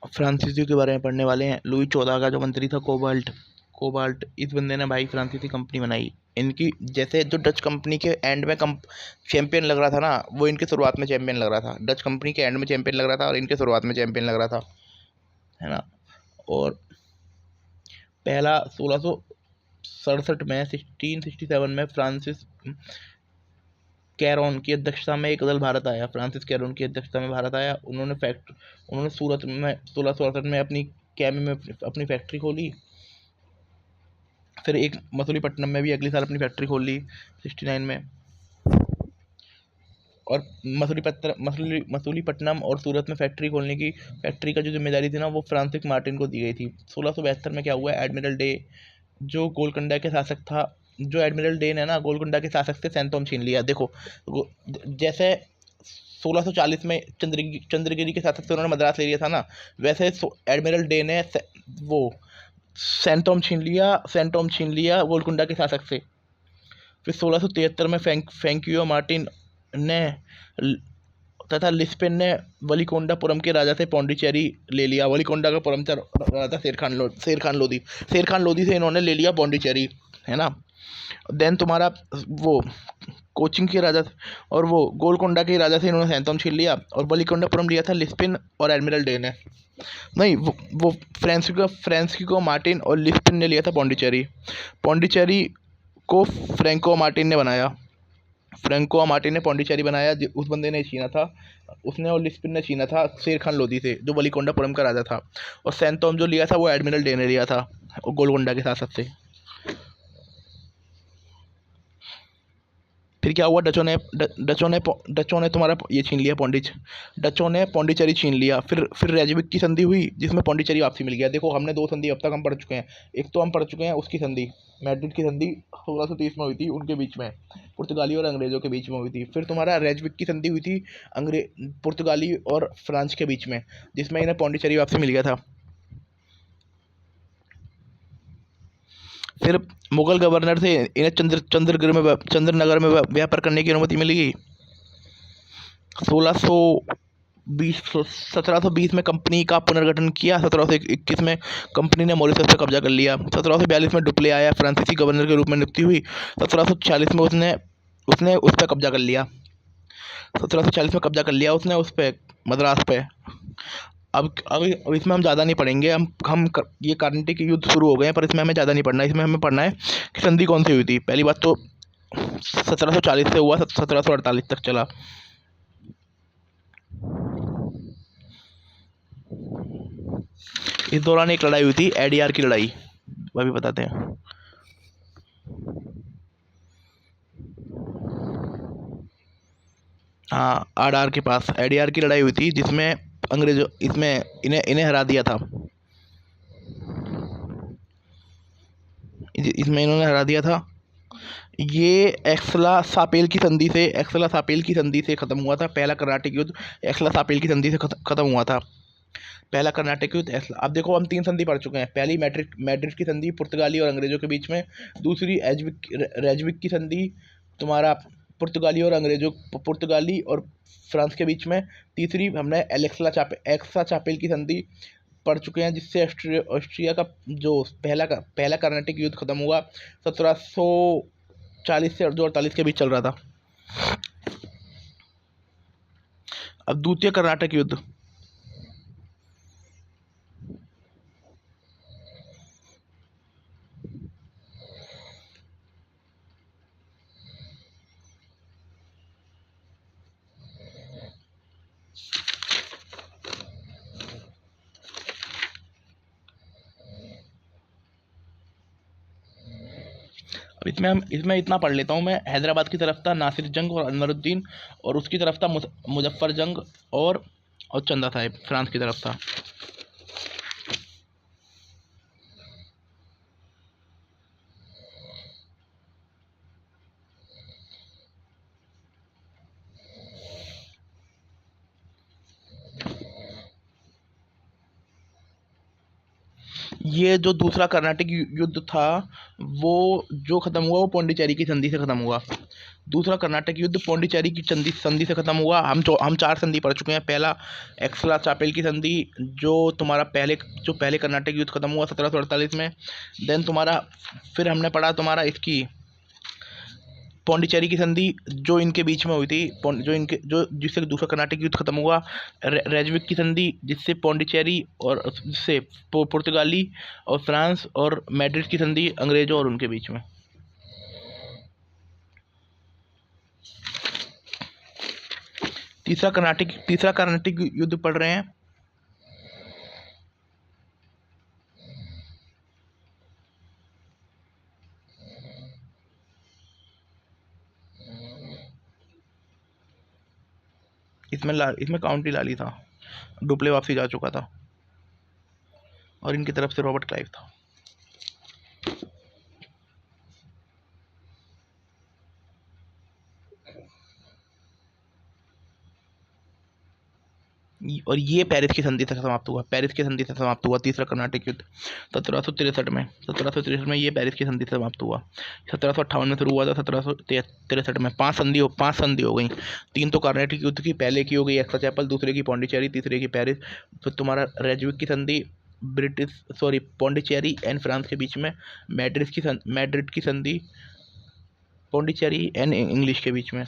फ्रांसीसी के बारे में पढ़ने वाले हैं। लुई 14 का जो मंत्री था, कोबाल्ट कोबाल्ट इस बंदे ने भाई फ्रांसीसी कंपनी बनाई। इनकी जैसे जो डच कंपनी के एंड में चैंपियन लग रहा था ना, वो इनके शुरुआत में चैंपियन लग रहा था। डच कंपनी के एंड में चैंपियन लग रहा था और इनके शुरुआत में चैंपियन लग रहा था, है ना। और पहला 1667 में 1667 में फ्रांसिस कैरोन की अध्यक्षता में एक दल भारत आया। फ्रांसिस कैरोन की अध्यक्षता में भारत आया। उन्होंने सूरत में 1668 में अपनी कैमी में अपनी फैक्ट्री खोली। फिर एक मसूलीपट्टनम में भी अगले साल अपनी फैक्ट्री खोल ली 69 में। और मसूलीपट्टनम और सूरत में फैक्ट्री का जो जिम्मेदारी थी ना, वो फ्रांसिस मार्टिन को दी गई थी। 1672 में क्या हुआ, एडमिरल डे जो गोलकुंडा के शासक था, जो एडमिरल डे ने ना गोलकुंडा के शासक से सैंतोम छीन लिया। देखो, जैसे 1640 में चंद्रगिरी के शासक से उन्होंने मद्रास ले लिया था ना, वैसे एडमिरल डे ने वो सैंटोम छीन लिया गोलकुंडा के शासक से। फिर 1673 में फ्रैंकियो मार्टिन ने तथा लिस्पेन ने वलीकोंडापुरम के राजा से पौंडीचेरी ले लिया। वलीकोंडा का पुरम राजा शेर खान लोधी से इन्होंने ले लिया पौंडीचेरी, है ना। देन तुम्हारा वो कोचिंग के राजा और वो गोलकोंडा के राजा से इन्होंने सैंतोम छीन लिया। और वलीकोंडापुरम लिया था लिस्पिन और एडमिरल डे ने। नहीं, वो फ्रांसिस्को मार्टिन और लिस्पिन ने लिया था पौंडीचेरी को फ्रैंको मार्टिन ने पौंडीचेरी बनाया। उस बंदे ने छीना था, उसने और लिस्पिन ने छीना था शेर खान लोधी से, जो वलीकोंडापुरम का राजा था। और सैंतोम जो लिया था वो एडमिरल डे ने लिया था गोलकोंडा के शासक से। फिर क्या हुआ, डचों ने तुम्हारा ये छीन लिया डचों ने पौंडीचेरी छीन लिया। फिर रेजविक की संधि हुई, जिसमें पौंडीचेरी वापसी मिल गया। देखो, हमने दो संधि अब तक हम पढ़ चुके हैं। एक तो हम पढ़ चुके हैं उसकी संधि, मैड्रिड की संधि 1630 में हुई थी उनके बीच में, पुर्तगाली और अंग्रेजों के बीच में हुई थी। फिर तुम्हारा रेजविक की संधि हुई थी पुर्तगाली और फ्रांस के बीच में, जिसमें इन्हें पौंडीचेरी वापसी मिल गया था। फिर मुगल गवर्नर से इन्हें चंद्रनगर में व्यापार करने की अनुमति मिल गई। 1720 में कंपनी का पुनर्गठन किया। 1721 में कंपनी ने मॉरिशस पर कब्जा कर लिया। 1742 में डुप्ले आया, फ्रांसीसी गवर्नर के रूप में नियुक्ति हुई। 1746 में उसने उसने उस पर कब्जा कर लिया। 1740 में कब्जा कर लिया उसने उस पर, मद्रास पे। अब इसमें हम ज़्यादा नहीं पढ़ेंगे। ये कार्नेटिक युद्ध शुरू हो गए हैं, पर इसमें हमें ज़्यादा नहीं पढ़ना है। इसमें हमें पढ़ना है कि संधि कौन सी हुई थी। पहली बात तो 1740 से हुआ, 1748 तक चला। इस दौरान एक लड़ाई हुई थी, एडीआर की लड़ाई, वह भी बताते हैं। हाँ, आरआर के पास एडीआर की लड़ाई हुई थी, जिसमें अंग्रेजों इसमें इन्हें इन्हें हरा दिया था। इसमें इन्होंने हरा दिया था। ये एक्सला सापेल की संधि से खत्म हुआ था। पहला कर्नाटक युद्ध एक्सला सापेल की संधि से खत्म हुआ था। पहला कर्नाटक युद्ध अब देखो, हम 3 संधि पढ़ चुके हैं। पहली मैड्रिड की संधि पुर्तगाली और अंग्रेजों के बीच में। दूसरी रेजविक की संधि तुम्हारा पुर्तगाली और फ्रांस के बीच में। तीसरी हमने एक्सा चापेल की संधि पढ़ चुके हैं, जिससे ऑस्ट्रिया का जो पहला कर्नाटक युद्ध खत्म हुआ। 1740 से जो 48 के बीच चल रहा था। अब द्वितीय कर्नाटक युद्ध। अब इसमें इतना पढ़ लेता हूँ मैं। हैदराबाद की तरफ था नासिर जंग और अनवरुद्दीन, और उसकी तरफ था मुजफ्फर जंग और चंदा साहिब, फ्रांस की तरफ था। ये जो दूसरा कर्नाटक युद्ध था वो जो ख़त्म हुआ वो पौंडीचेरी की संधि से ख़त्म हुआ। दूसरा कर्नाटक युद्ध पौंडीचेरी की संधि से ख़त्म हुआ। हम 4 संधि पढ़ चुके हैं। पहला एक्सला चापेल की संधि, जो तुम्हारा पहले कर्नाटक युद्ध ख़त्म हुआ 1748 में। देन तुम्हारा फिर हमने पढ़ा तुम्हारा इसकी पौंडीचेरी की संधि जो इनके बीच में हुई थी, जो जिससे दूसरा कर्नाटक युद्ध खत्म हुआ। रेजविक की संधि जिससे पौंडीचेरी और जिससे पुर्तगाली और फ्रांस, और मैड्रिड की संधि अंग्रेजों और उनके बीच में। तीसरा कर्नाटक युद्ध पढ़ रहे हैं। इसमें काउंटी लाली था, डुप्ले वापसी जा चुका था, और इनकी तरफ से रॉबर्ट क्लाइव था। और ये पेरिस की संधि से समाप्त हुआ तीसरा कर्नाटक युद्ध 1763 में। 1763 में ये पेरिस की संधि से समाप्त हुआ। 1758 में शुरू हुआ था, 1763 में। पांच संधि हो गई। 3 तो कर्नाटक युद्ध की, पहले की हो गई एक्स्ट्रा चैपल, दूसरे की पौंडीचेरी, तीसरे की पेरिस। फिर तुम्हारा रेजविक की संधि पौंडीचेरी एंड फ्रांस के बीच में। मैड्रिड की संधि पौंडीचेरी एंड इंग्लिश के बीच में।